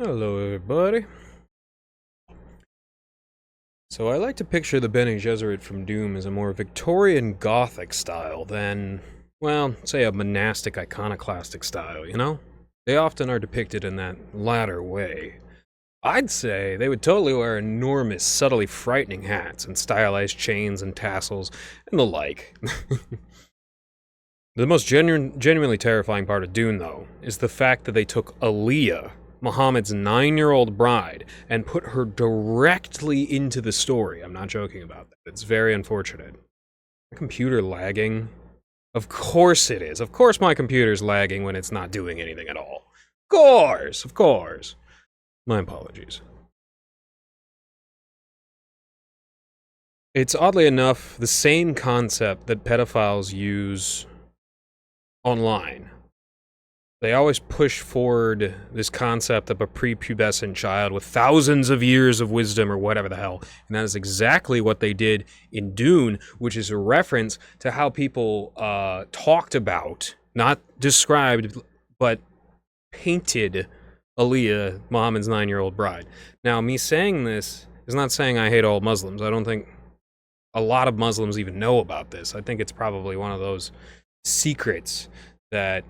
Hello, everybody. So I like to picture the Bene Gesserit from Doom as a more Victorian Gothic style than, well, say a monastic iconoclastic style, you know? They often are depicted in that latter way. I'd say they would totally wear enormous, subtly frightening hats and stylized chains and tassels and the like. The most genuinely terrifying part of Dune, though, is the fact that they took Aaliyah, Muhammad's 9-year-old bride, and put her directly into the story. I'm not joking about that. It's very unfortunate. My computer lagging? Of course it is. Of course my computer's lagging when it's not doing anything at all. Of course. My apologies. It's oddly enough the same concept that pedophiles use online. They always push forward this concept of a prepubescent child with thousands of years of wisdom or whatever the hell. And that is exactly what they did in Dune, which is a reference to how people talked about, not described, but painted Aaliyah, Muhammad's 9-year-old bride. Now, me saying this is not saying I hate all Muslims. I don't think a lot of Muslims even know about this. I think it's probably one of those secrets that,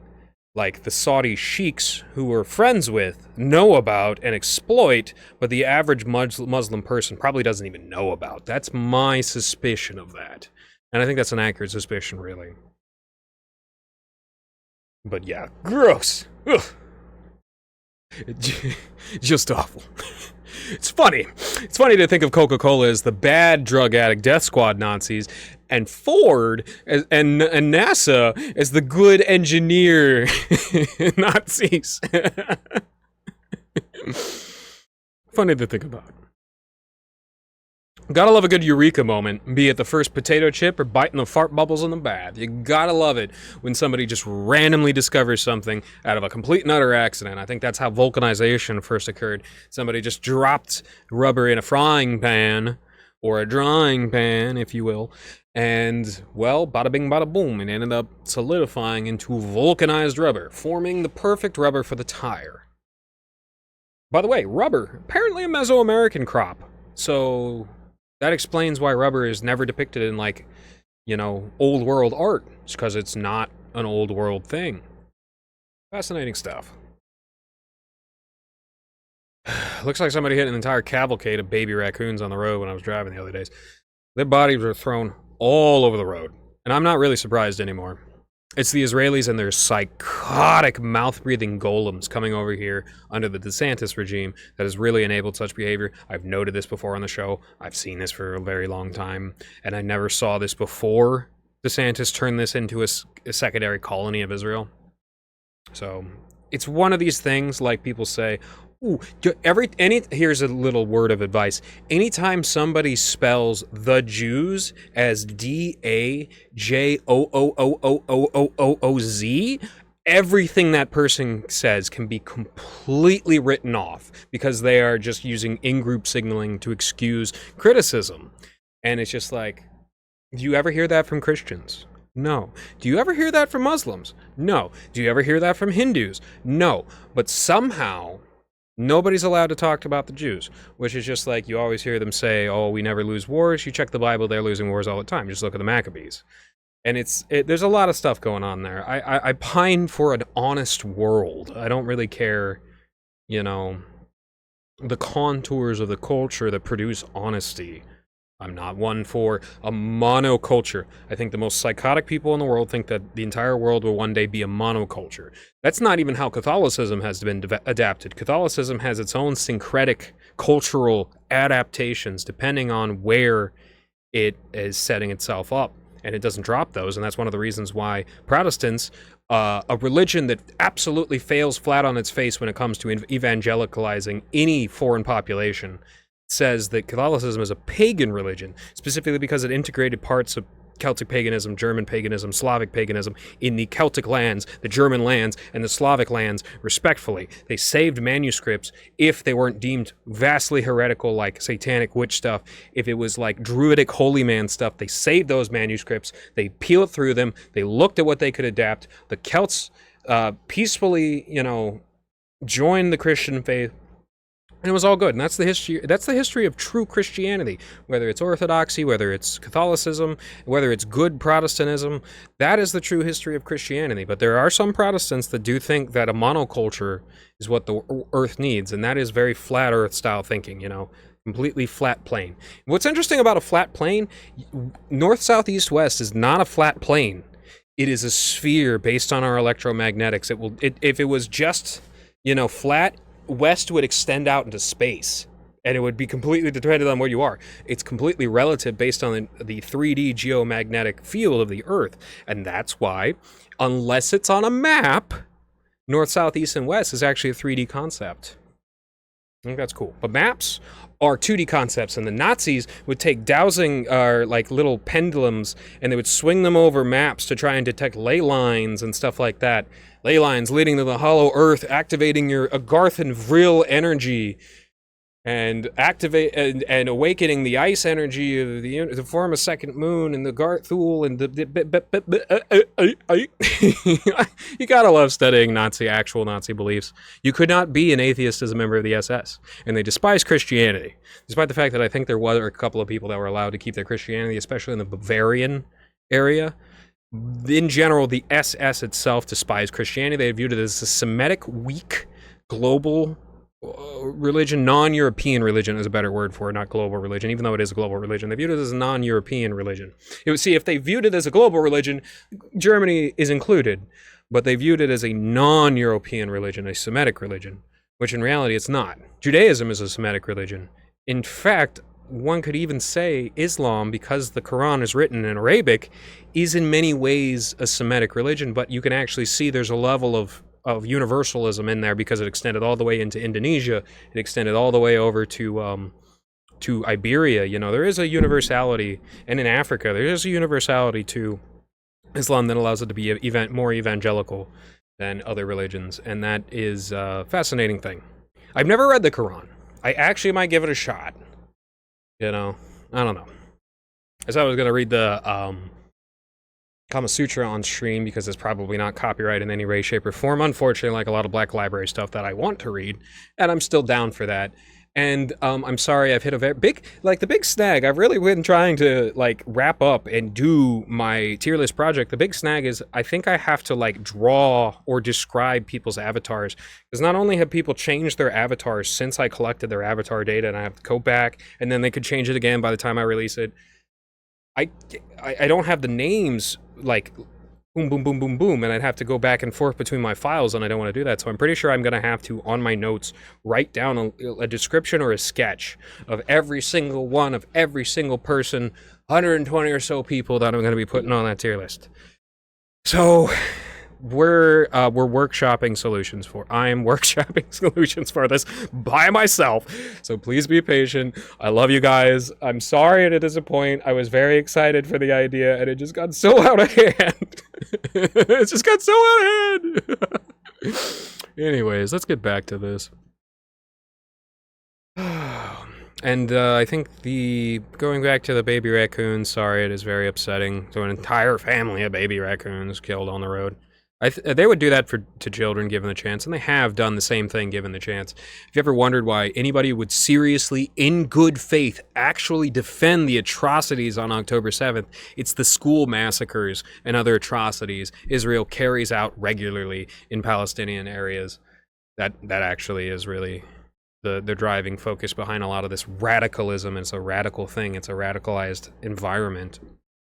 like, the Saudi sheiks who we're friends with know about and exploit, but the average Muslim person probably doesn't even know about. That's my suspicion of that. And I think that's an accurate suspicion, really. But yeah, gross. Ugh. Just awful. It's funny. It's funny to think of Coca-Cola as the bad drug addict death squad Nazis, and Ford and NASA as the good engineer Nazis. Funny to think about. Gotta love a good eureka moment, be it the first potato chip or biting the fart bubbles in the bath. You gotta love it when somebody just randomly discovers something out of a complete and utter accident. I think that's how vulcanization first occurred. Somebody just dropped rubber in a frying pan, or a drying pan, if you will, and, well, bada bing bada boom, it ended up solidifying into vulcanized rubber, forming the perfect rubber for the tire. By the way, rubber, apparently a Mesoamerican crop, so that explains why rubber is never depicted in, like, you know, old world art. It's because it's not an old world thing. Fascinating stuff. Looks like somebody hit an entire cavalcade of baby raccoons on the road when I was driving the other days. Their bodies were thrown all over the road. And I'm not really surprised anymore. It's the Israelis and their psychotic mouth-breathing golems coming over here under the DeSantis regime that has really enabled such behavior. I've noted this before on the show. I've seen this for a very long time. And I never saw this before DeSantis turned this into a secondary colony of Israel. So it's one of these things, like people say, ooh, here's a little word of advice. Anytime somebody spells the Jews as DAJOOOOOOOOZ, everything that person says can be completely written off because they are just using in-group signaling to excuse criticism. And it's just like, do you ever hear that from Christians? No. Do you ever hear that from Muslims? No. Do you ever hear that from Hindus? No. But somehow nobody's allowed to talk about the Jews, which is just like you always hear them say, oh, we never lose wars. You check the Bible, they're losing wars all the time. Just look at the Maccabees. And there's a lot of stuff going on there. I pine for an honest world. I don't really care, you know, the contours of the culture that produce honesty. I'm not one for a monoculture. I think the most psychotic people in the world think that the entire world will one day be a monoculture. That's not even how Catholicism has been adapted. Catholicism has its own syncretic cultural adaptations depending on where it is setting itself up. And it doesn't drop those, and that's one of the reasons why Protestants, a religion that absolutely fails flat on its face when it comes to evangelicalizing any foreign population, says that Catholicism is a pagan religion, specifically because it integrated parts of Celtic paganism, German paganism, Slavic paganism in the Celtic lands, the German lands, and the Slavic lands, respectfully. They saved manuscripts if they weren't deemed vastly heretical, like satanic witch stuff. If it was like druidic holy man stuff, they saved those manuscripts, they peeled through them, they looked at what they could adapt. The Celts peacefully, you know, joined the Christian faith, And it was all good. And that's the history. That's the history of true Christianity. Whether it's Orthodoxy, whether it's Catholicism, whether it's good Protestantism, that is the true history of Christianity. But there are some Protestants that do think that a monoculture is what the earth needs, and that is very flat earth style thinking, completely flat plane. What's interesting about a flat plane, north, south, east, west is not a flat plane. It is a sphere based on our electromagnetics. If it was just, flat, west would extend out into space, and it would be completely dependent on where you are. It's completely relative based on the 3D geomagnetic field of the Earth, and that's why, unless it's on a map, north, south, east, and west is actually a 3D concept. I think that's cool. But maps are 2D concepts, and the Nazis would take dowsing, like little pendulums, and they would swing them over maps to try and detect ley lines and stuff like that. Ley lines leading to the hollow earth, activating your Agarth and Vril energy, and awakening the ice energy of to form a second moon, and the Garthul, and you gotta love studying actual Nazi beliefs. You could not be an atheist as a member of the SS, and they despise Christianity, despite the fact that I think there were a couple of people that were allowed to keep their Christianity, especially in the Bavarian area. In general, the SS itself despised Christianity. They viewed it as a Semitic, weak, global religion. Non-European religion is a better word for it, not global religion, even though it is a global religion. They viewed it as a non-European religion. If they viewed it as a global religion, Germany is included, but they viewed it as a non-European religion, a Semitic religion, which in reality it's not. Judaism is a Semitic religion. In fact, one could even say Islam, because the Quran is written in Arabic, is in many ways a Semitic religion, but you can actually see there's a level of universalism in there because it extended all the way into Indonesia. It extended all the way over to Iberia. There is a universality, and in Africa there is a universality to Islam that allows it to be more evangelical than other religions, and that is a fascinating thing. I've never read the Quran. I actually might give it a shot. I don't know. I said I was going to read the Kama Sutra on stream because it's probably not copyrighted in any way, shape, or form. Unfortunately, like a lot of Black Library stuff that I want to read, and I'm still down for that. And I'm sorry, I've hit a very big, the big snag. I've really been trying to wrap up and do my tier list project. The big snag is I think I have to draw or describe people's avatars, because not only have people changed their avatars since I collected their avatar data, and I have to go back, and then they could change it again by the time I release it. I don't have the names boom, boom, boom, boom, boom, and I'd have to go back and forth between my files, and I don't want to do that. So I'm pretty sure I'm going to have to, on my notes, write down a description or a sketch of every single one of every single person, 120 or so people that I'm going to be putting on that tier list. So we're workshopping solutions for. I am workshopping solutions for this by myself. So please be patient. I love you guys. I'm sorry to disappoint. I was very excited for the idea, and it just got so out of hand. It just got so out of hand. Anyways, let's get back to this. And I think going back to the baby raccoons, sorry, it is very upsetting. So an entire family of baby raccoons killed on the road. They would do that to children given the chance, and they have done the same thing given the chance. Have you ever wondered why anybody would seriously, in good faith, actually defend the atrocities on October 7th? It's the school massacres and other atrocities Israel carries out regularly in Palestinian areas. That actually is really the driving focus behind a lot of this radicalism. It's a radical thing. It's a radicalized environment.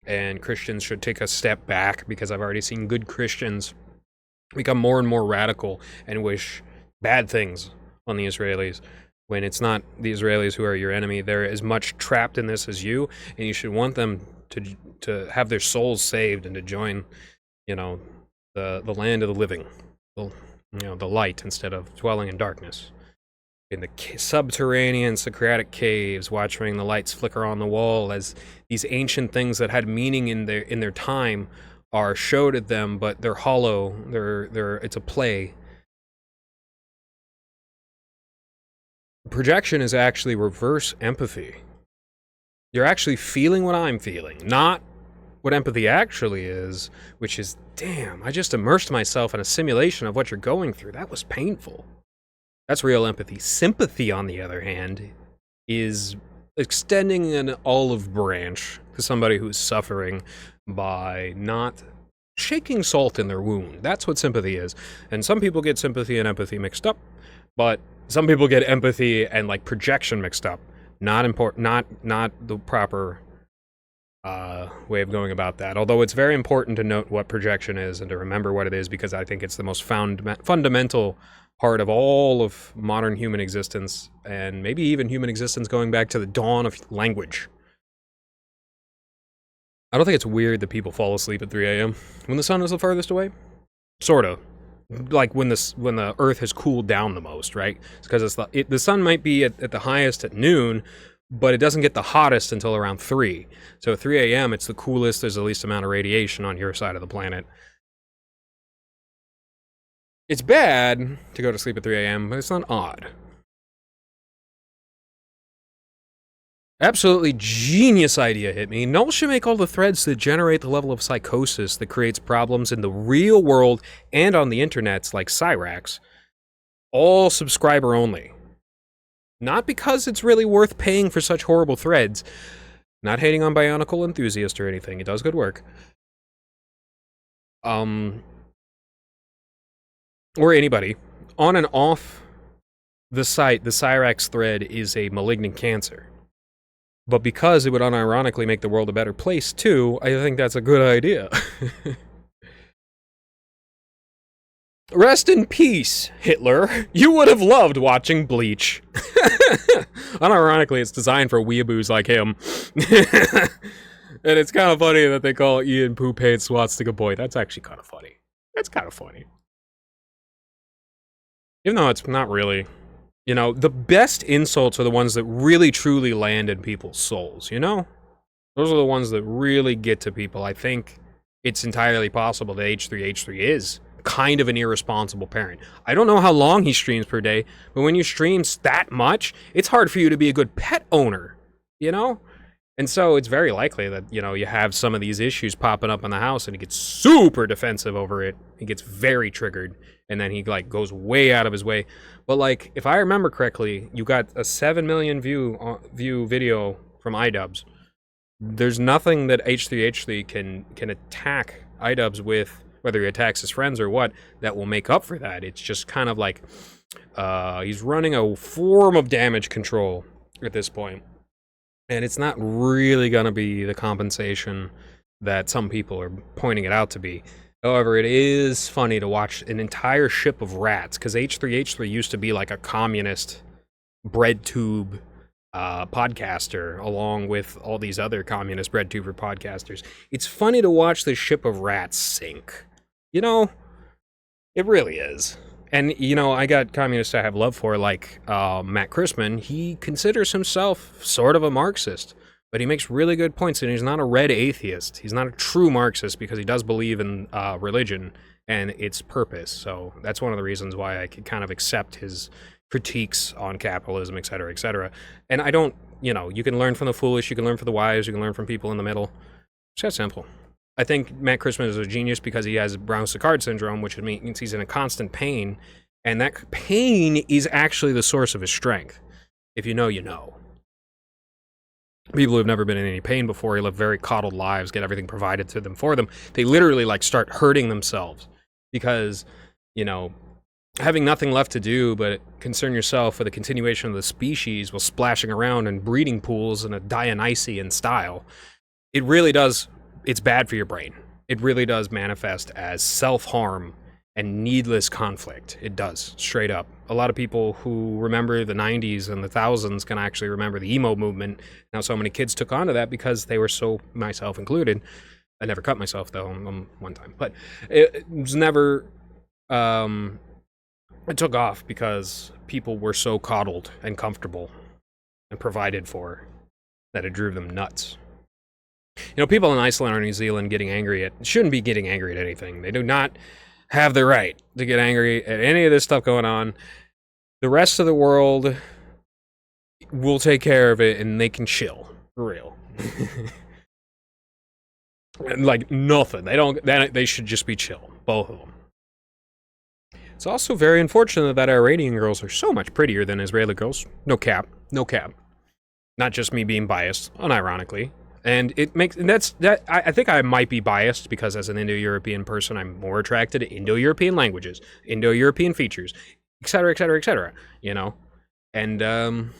And Christians should take a step back, because I've already seen good Christians become more and more radical and wish bad things on the Israelis, when it's not the Israelis who are your enemy. They're as much trapped in this as you, and you should want them to have their souls saved and to join, the land of the living, the light, instead of dwelling in darkness. In the subterranean Socratic caves, watching the lights flicker on the wall as these ancient things that had meaning in their time are showed at them, but they're hollow. It's a play. Projection is actually reverse empathy. You're actually feeling what I'm feeling, not what empathy actually is, which is, damn, I just immersed myself in a simulation of what you're going through. That was painful. That's real empathy. Sympathy, on the other hand, is extending an olive branch to somebody who's suffering by not shaking salt in their wound. That's what sympathy is. And some people get sympathy and empathy mixed up, but some people get empathy and like projection mixed up. Not important. Not the proper way of going about that. Although it's very important to note what projection is and to remember what it is, because I think it's the most fundamental part of all of modern human existence, and maybe even human existence going back to the dawn of language. I don't think it's weird that people fall asleep at 3 a.m. when the sun is the farthest away. Sorta. Like when the Earth has cooled down the most, right? It's because the sun might be at the highest at noon, but it doesn't get the hottest until around 3. So at 3 a.m., it's the coolest, there's the least amount of radiation on your side of the planet. It's bad to go to sleep at 3 a.m., but it's not odd. Absolutely genius idea hit me. Null should make all the threads that generate the level of psychosis that creates problems in the real world and on the internets, like Cyrax, all subscriber only. Not because it's really worth paying for such horrible threads. Not hating on Bionicle Enthusiast or anything. It does good work. Or anybody. On and off the site, the Cyrax thread is a malignant cancer. But because it would unironically make the world a better place, too, I think that's a good idea. Rest in peace, Hitler. You would have loved watching Bleach. Unironically, it's designed for weeaboos like him. And it's kind of funny that they call Ian Poopade Swastika Boy. That's actually kind of funny. That's kind of funny. Even though it's not really. You know, the best insults are the ones that really truly land in people's souls, you know? Those are the ones that really get to people. I think it's entirely possible that H3H3 is kind of an irresponsible parent. I don't know how long he streams per day, but when you stream that much, it's hard for you to be a good pet owner, you know? And so it's very likely that, you know, you have some of these issues popping up in the house and he gets super defensive over it. He gets very triggered and then he like goes way out of his way. But like, if I remember correctly, you got a 7 million view video from iDubbbz. There's nothing that H3H3 can attack iDubbbz with, whether he attacks his friends or what, that will make up for that. It's just kind of like he's running a form of damage control at this point. And it's not really going to be the compensation that some people are pointing it out to be. However, it is funny to watch an entire ship of rats, because H3H3 used to be like a communist bread tube podcaster, along with all these other communist bread tuber podcasters. It's funny to watch this ship of rats sink. You know, it really is. And, you know, I got communists I have love for, like Matt Christman. He considers himself sort of a Marxist, but he makes really good points, and he's not a red atheist. He's not a true Marxist because he does believe in religion and its purpose. So that's one of the reasons why I could kind of accept his critiques on capitalism, et cetera, et cetera. And I don't, you know, you can learn from the foolish, you can learn from the wise, you can learn from people in the middle. It's that simple. I think Matt Christman is a genius because he has Brown-Séquard syndrome, which means he's in a constant pain, and that pain is actually the source of his strength. If you know, you know. People who have never been in any pain before, who live very coddled lives, get everything provided to them for them, they literally like start hurting themselves because, you know, having nothing left to do but concern yourself with the continuation of the species while splashing around in breeding pools in a Dionysian style, it really does. It's bad for your brain. It really does manifest as self-harm and needless conflict. It does, straight up. A lot of people who remember the 90s and the thousands can actually remember the emo movement. Now, so many kids took onto that because they were so, myself included. I never cut myself, though, one time. But it was never... it took off because people were so coddled and comfortable and provided for that it drove them nuts. You know, people in Iceland or New Zealand shouldn't be getting angry at anything. They do not have the right to get angry at any of this stuff going on. The rest of the world will take care of it and they can chill. For real. Like nothing. They should just be chill. Both of them. It's also very unfortunate that Iranian girls are so much prettier than Israeli girls. No cap. No cap. Not just me being biased, unironically. And it makes, and that's, that, I think I might be biased because as an Indo-European person, I'm more attracted to Indo-European languages, Indo-European features, etc., etc., etc., you know? And,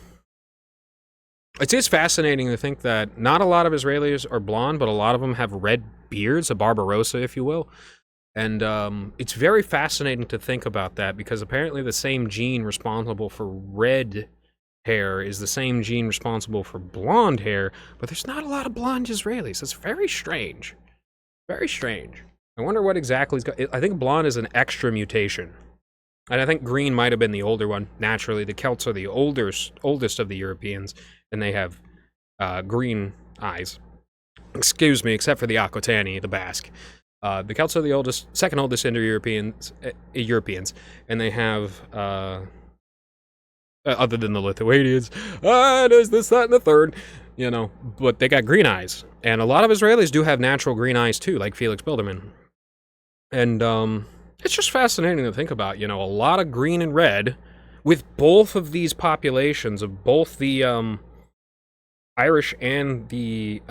it is fascinating to think that not a lot of Israelis are blonde, but a lot of them have red beards, a Barbarossa, if you will. And it's very fascinating to think about that because apparently the same gene responsible for red hair is the same gene responsible for blonde hair, but there's not a lot of blonde Israelis. It's very strange. Very strange. I wonder what exactly is going. I think blonde is an extra mutation. And I think green might have been the older one. Naturally, the Celts are the oldest of the Europeans, and they have green eyes. Excuse me, except for the Aquitani, the Basque. The Celts are the second oldest Indo-Europeans, and they have, other than the Lithuanians, there's this, that, and the third, you know, but they got green eyes. And a lot of Israelis do have natural green eyes too, like Felix Bilderman. And, it's just fascinating to think about, you know, a lot of green and red with both of these populations of both the Irish and the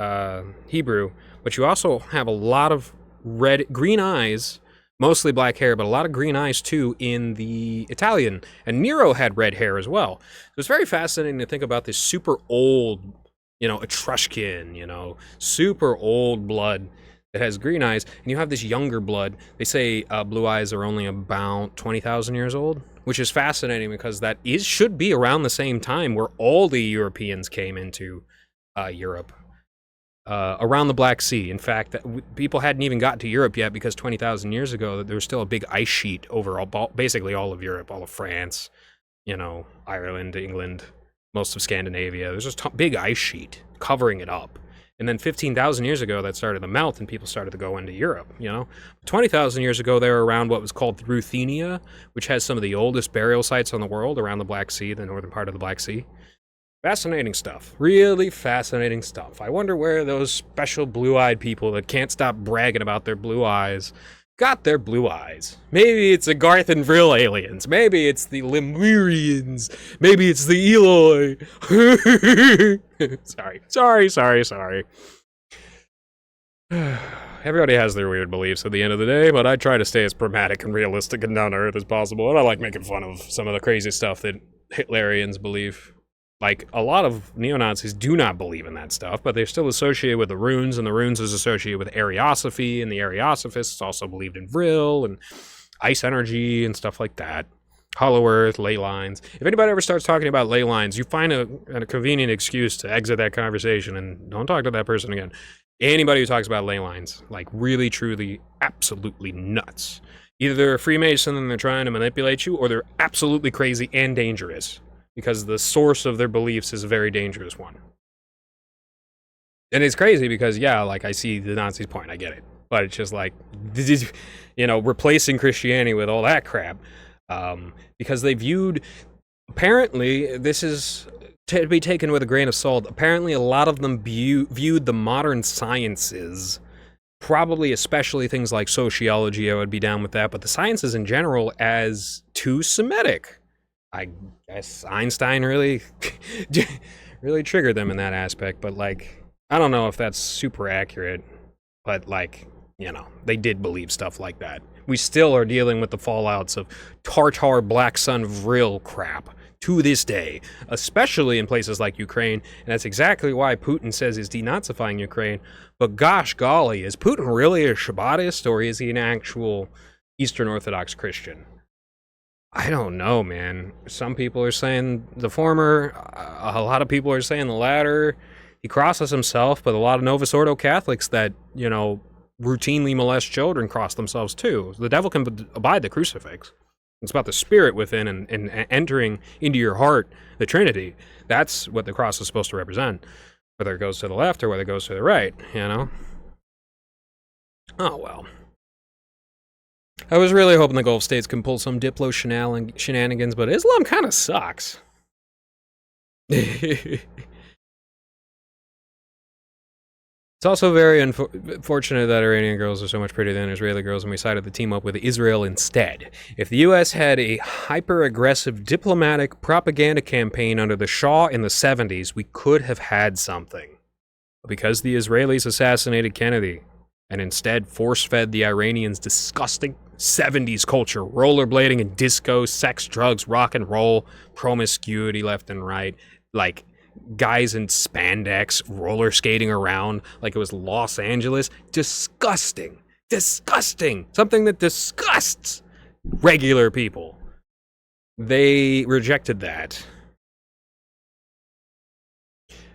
Hebrew, but you also have a lot of green eyes, mostly black hair, but a lot of green eyes too in the Italian. And Nero had red hair as well. So it's very fascinating to think about this super old, you know, Etruscan, you know, super old blood that has green eyes, and you have this younger blood. They say blue eyes are only about 20,000 years old, which is fascinating because that should be around the same time where all the Europeans came into Europe, around the Black Sea. In fact, people hadn't even gotten to Europe yet because 20,000 years ago, there was still a big ice sheet over basically all of Europe, all of France, you know, Ireland, England, most of Scandinavia. There's just a big ice sheet covering it up. And then 15,000 years ago, that started to melt and people started to go into Europe, you know? 20,000 years ago, they were around what was called Ruthenia, which has some of the oldest burial sites in the world around the Black Sea, the northern part of the Black Sea. Fascinating stuff. Really fascinating stuff. I wonder where those special blue-eyed people that can't stop bragging about their blue eyes got their blue eyes. Maybe it's the Garth and Vril aliens. Maybe it's the Lemurians. Maybe it's the Eloi. Sorry. Everybody has their weird beliefs at the end of the day, but I try to stay as pragmatic and realistic and down to earth as possible, and I like making fun of some of the crazy stuff that Hitlerians believe. Like, a lot of neo-Nazis do not believe in that stuff, but they're still associated with the runes, and the runes is associated with Ariosophy, and the Ariosophists also believed in Vril, and ice energy, and stuff like that. Hollow Earth, ley lines. If anybody ever starts talking about ley lines, you find a convenient excuse to exit that conversation, and don't talk to that person again. Anybody who talks about ley lines, like, really, truly, absolutely nuts. Either they're a Freemason and they're trying to manipulate you, or they're absolutely crazy and dangerous. Because the source of their beliefs is a very dangerous one. And it's crazy because, yeah, like, I see the Nazis' point, I get it. But it's just like, you know, replacing Christianity with all that crap. Because they viewed, apparently, this is to be taken with a grain of salt, apparently a lot of them viewed the modern sciences, probably especially things like sociology, I would be down with that, but the sciences in general as too Semitic. I guess Einstein really triggered them in that aspect, but, like, I don't know if that's super accurate, but, like, you know, they did believe stuff like that. We still are dealing with the fallouts of Tartar Black Sun Vril crap to this day, especially in places like Ukraine, and that's exactly why Putin says he's denazifying Ukraine. But gosh golly, is Putin really a Shabbatist, or is he an actual Eastern Orthodox Christian? I don't know, man. Some people are saying the former. A lot of people are saying the latter. He crosses himself, but a lot of Novus Ordo Catholics that, you know, routinely molest children cross themselves too. The devil can abide the crucifix. It's about the spirit within and entering into your heart, the Trinity. That's what the cross is supposed to represent. Whether it goes to the left or whether it goes to the right, you know? Oh, well. I was really hoping the Gulf states can pull some Diplo shenanigans, but Islam kind of sucks. It's also very unfortunate that Iranian girls are so much prettier than Israeli girls, and we decided to team up with Israel instead. If the U.S. had a hyper-aggressive diplomatic propaganda campaign under the Shah in the 70s, we could have had something. But because the Israelis assassinated Kennedy, and instead force-fed the Iranians disgusting 70s culture, rollerblading and disco, sex, drugs, rock and roll, promiscuity left and right, like guys in spandex roller skating around like it was Los Angeles. Disgusting. Disgusting. Something that disgusts regular people. They rejected that.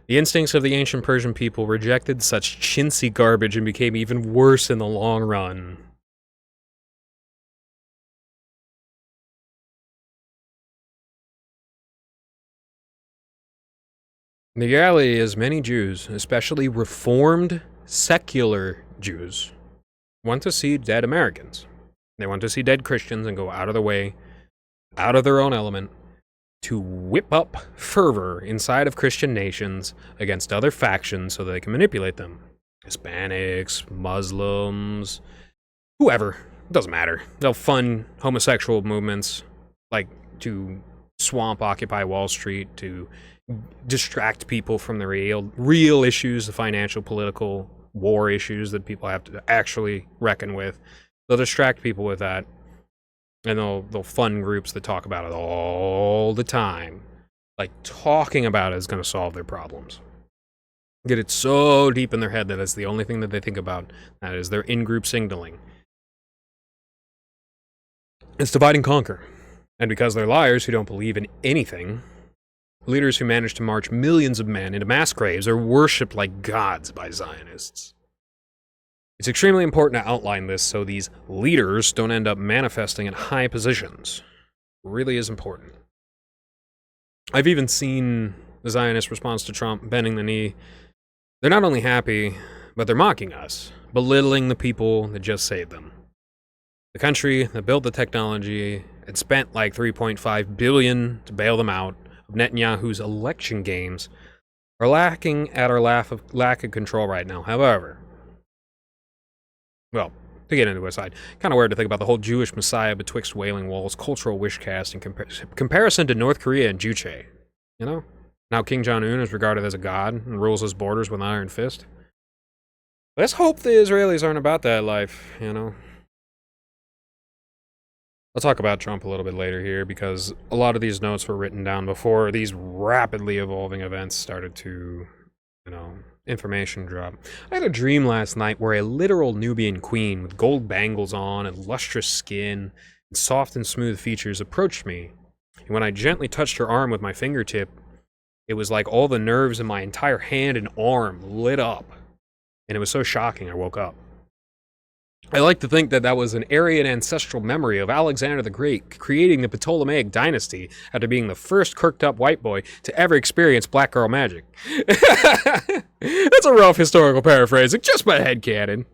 The instincts of the ancient Persian people rejected such chintzy garbage and became even worse in the long run. The reality is many Jews, especially reformed, secular Jews, want to see dead Americans. They want to see dead Christians and go out of the way, out of their own element, to whip up fervor inside of Christian nations against other factions so that they can manipulate them. Hispanics, Muslims, whoever. It doesn't matter. They'll fund homosexual movements, like to swamp Occupy Wall Street, to distract people from the real issues, the financial, political, war issues that people have to actually reckon with. They'll distract people with that, and they'll fund groups that talk about it all the time. Like, talking about it is going to solve their problems. Get it so deep in their head that it's the only thing that they think about. That is their in-group signaling. It's divide and conquer. And because they're liars who don't believe in anything, leaders who manage to march millions of men into mass graves are worshipped like gods by Zionists. It's extremely important to outline this so these leaders don't end up manifesting in high positions. It really is important. I've even seen the Zionist response to Trump bending the knee. They're not only happy, but they're mocking us, belittling the people that just saved them. The country that built the technology and spent like $3.5 billion to bail them out of Netanyahu's election games are lacking at our lack of control right now. However, well, to get into a side, kind of weird to think about the whole Jewish Messiah betwixt Wailing Walls, cultural wish cast in comparison to North Korea and Juche. You know? Now King Jong-un is regarded as a god and rules his borders with an iron fist. Let's hope the Israelis aren't about that life, you know? I'll talk about Trump a little bit later here because a lot of these notes were written down before these rapidly evolving events started to, information drop. I had a dream last night where a literal Nubian queen with gold bangles on and lustrous skin and soft and smooth features approached me. And when I gently touched her arm with my fingertip, it was like all the nerves in my entire hand and arm lit up. And it was so shocking I woke up. I like to think that that was an Aryan ancestral memory of Alexander the Great creating the Ptolemaic dynasty after being the first kirked-up white boy to ever experience black girl magic. That's a rough historical paraphrasing, just my headcanon.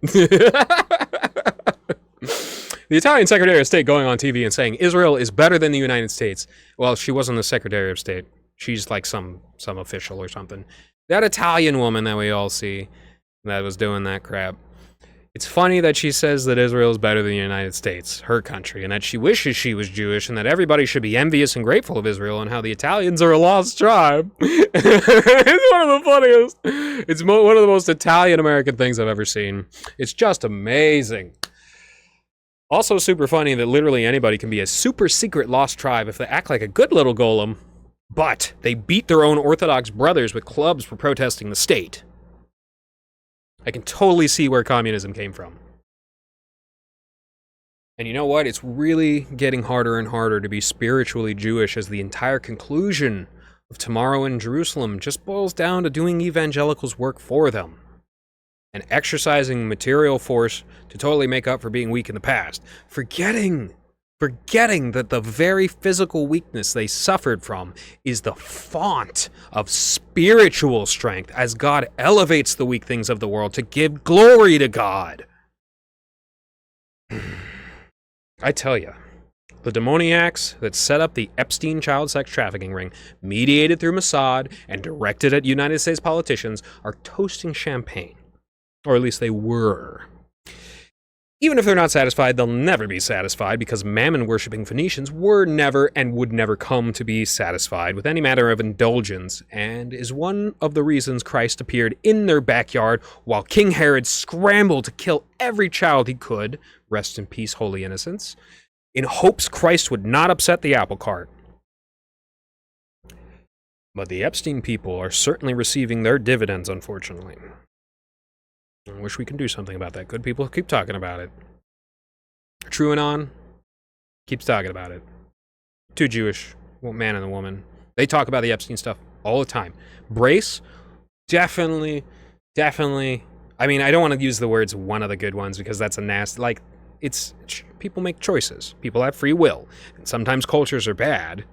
The Italian Secretary of State going on TV and saying Israel is better than the United States. Well, she wasn't the Secretary of State. She's like some official or something. That Italian woman that we all see that was doing that crap. It's funny that she says that Israel is better than the United States, her country, and that she wishes she was Jewish and that everybody should be envious and grateful of Israel and how the Italians are a lost tribe. It's one of the funniest. It's one of the most Italian-American things I've ever seen. It's just amazing. Also super funny that literally anybody can be a super secret lost tribe if they act like a good little golem, but they beat their own Orthodox brothers with clubs for protesting the state. I can totally see where communism came from. And you know what? It's really getting harder and harder to be spiritually Jewish as the entire conclusion of Tomorrow in Jerusalem just boils down to doing evangelicals' work for them and exercising material force to totally make up for being weak in the past, forgetting that the very physical weakness they suffered from is the font of spiritual strength as God elevates the weak things of the world to give glory to God. I tell you, the demoniacs that set up the Epstein child sex trafficking ring, mediated through Mossad and directed at United States politicians, are toasting champagne Or at least they were. Even if they're not satisfied, they'll never be satisfied because mammon-worshipping Phoenicians were never and would never come to be satisfied with any matter of indulgence, and is one of the reasons Christ appeared in their backyard while King Herod scrambled to kill every child he could, rest in peace, holy innocents, in hopes Christ would not upset the apple cart. But the Epstein people are certainly receiving their dividends, unfortunately. I wish we could do something about that. Good people keep talking about it. TrueAnon keeps talking about it. Too Jewish, man and a woman. They talk about the Epstein stuff all the time. Brace, definitely. I mean, I don't want to use the words one of the good ones because that's a nasty, like, it's, people make choices. People have free will. And sometimes cultures are bad.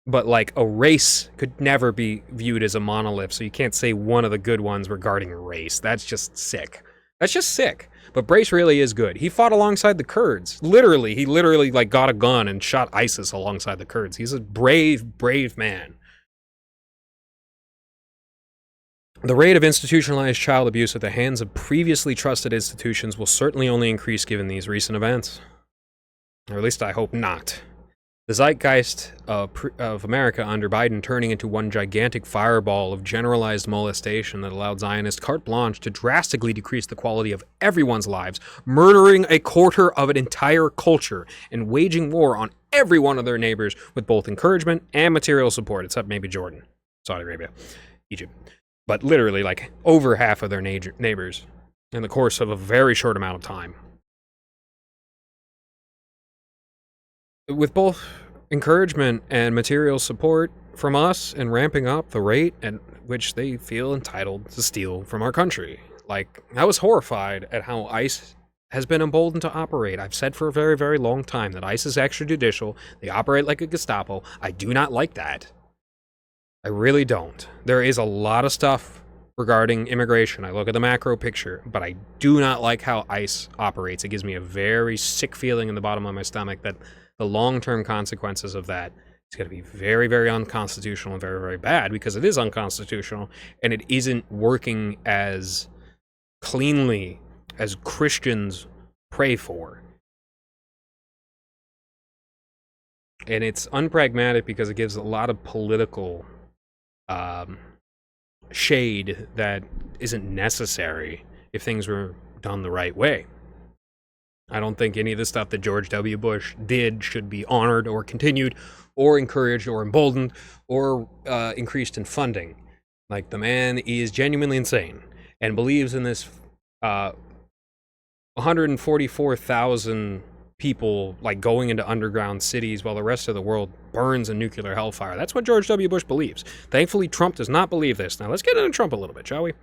But, like, a race could never be viewed as a monolith, so you can't say one of the good ones regarding race. That's just sick. That's just sick. But Brace really is good. He fought alongside the Kurds. Literally, he like, got a gun and shot ISIS alongside the Kurds. He's a brave man. The rate of institutionalized child abuse at the hands of previously trusted institutions will certainly only increase given these recent events. Or at least I hope not. The zeitgeist of America under Biden turning into one gigantic fireball of generalized molestation that allowed Zionists carte blanche to drastically decrease the quality of everyone's lives, murdering a quarter of an entire culture, and waging war on every one of their neighbors with both encouragement and material support, except maybe Jordan, Saudi Arabia, Egypt. But literally, like, over half of their neighbors in the course of a very short amount of time. With both encouragement and material support from us and ramping up the rate at which they feel entitled to steal from our country. Like, I was horrified at how ICE has been emboldened to operate. I've said for a very, very long time that ICE is extrajudicial. They operate like a Gestapo. I do not like that. I really don't. There is a lot of stuff regarding immigration. I look at the macro picture, but I do not like how ICE operates. It gives me a very sick feeling in the bottom of my stomach that the long-term consequences of that is going to be very, very unconstitutional and very, very bad because it is unconstitutional and it isn't working as cleanly as Christians pray for. And it's unpragmatic because it gives a lot of political shade that isn't necessary if things were done the right way. I don't think any of the stuff that George W. Bush did should be honored or continued or encouraged or emboldened or increased in funding. Like, the man is genuinely insane and believes in this 144,000 people, like, going into underground cities while the rest of the world burns in nuclear hellfire. That's what George W. Bush believes. Thankfully, Trump does not believe this. Now, let's get into Trump a little bit, shall we?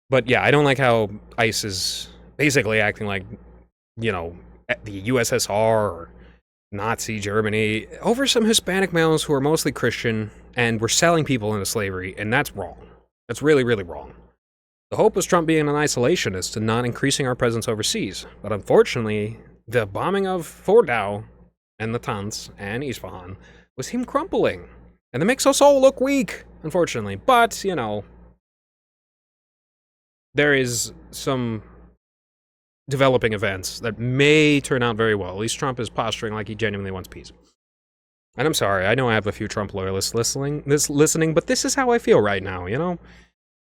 But yeah, I don't like how ICE is basically acting like, you know, the USSR or Nazi Germany over some Hispanic males who are mostly Christian and were selling people into slavery, and that's wrong. That's really, really wrong. The hope was Trump being an isolationist and not increasing our presence overseas. But unfortunately, the bombing of Fordow and Natanz and Isfahan was him crumpling. And that makes us all look weak, unfortunately. But, you know, there is some developing events that may turn out very well. At least Trump is posturing like he genuinely wants peace. And I'm sorry, I know I have a few Trump loyalists listening, but this is how I feel right now, you know?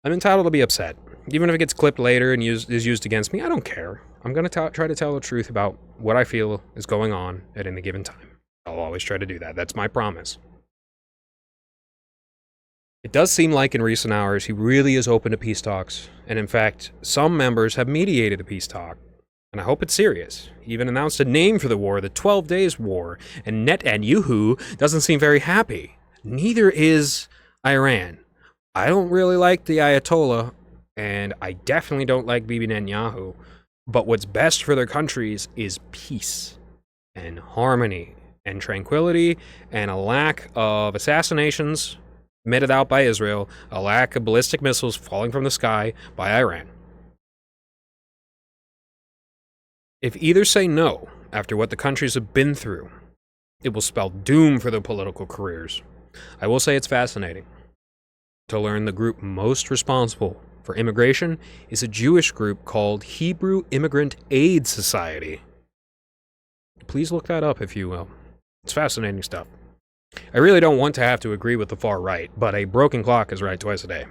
I'm entitled to be upset. Even if it gets clipped later and is used against me, I don't care. I'm going to try to tell the truth about what I feel is going on at any given time. I'll always try to do that. That's my promise. It does seem like in recent hours he really is open to peace talks, and in fact, some members have mediated a peace talk. And I hope it's serious. He even announced a name for the war, the 12 Days War, and Netanyahu doesn't seem very happy. Neither is Iran. I don't really like the Ayatollah, and I definitely don't like Bibi Netanyahu, but what's best for their countries is peace and harmony and tranquility and a lack of assassinations meted out by Israel, a lack of ballistic missiles falling from the sky by Iran. If either say no after what the countries have been through, it will spell doom for their political careers. I will say it's fascinating to learn the group most responsible for immigration is a Jewish group called Hebrew Immigrant Aid Society. Please look that up if you will. It's fascinating stuff. I really don't want to have to agree with the far right, but a broken clock is right twice a day.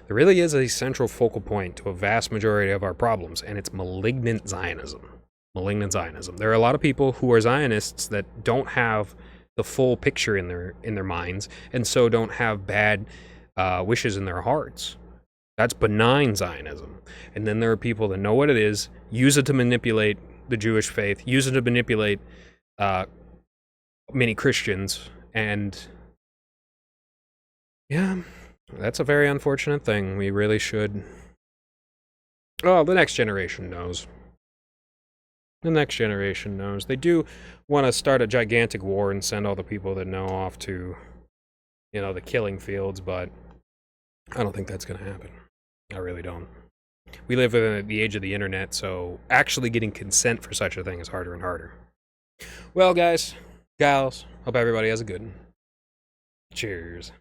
There really is a central focal point to a vast majority of our problems, and it's malignant Zionism. Malignant Zionism. There are a lot of people who are Zionists that don't have the full picture in their minds, and so don't have bad wishes in their hearts. That's benign Zionism. And then there are people that know what it is, use it to manipulate the Jewish faith, use it to manipulate many Christians, and yeah, that's a very unfortunate thing. We really should... Oh, the next generation knows. The next generation knows. They do want to start a gigantic war and send all the people that know off to, the killing fields, but I don't think that's going to happen. I really don't. We live in the age of the internet, so actually getting consent for such a thing is harder and harder. Well, guys, gals, hope everybody has a good one. Cheers.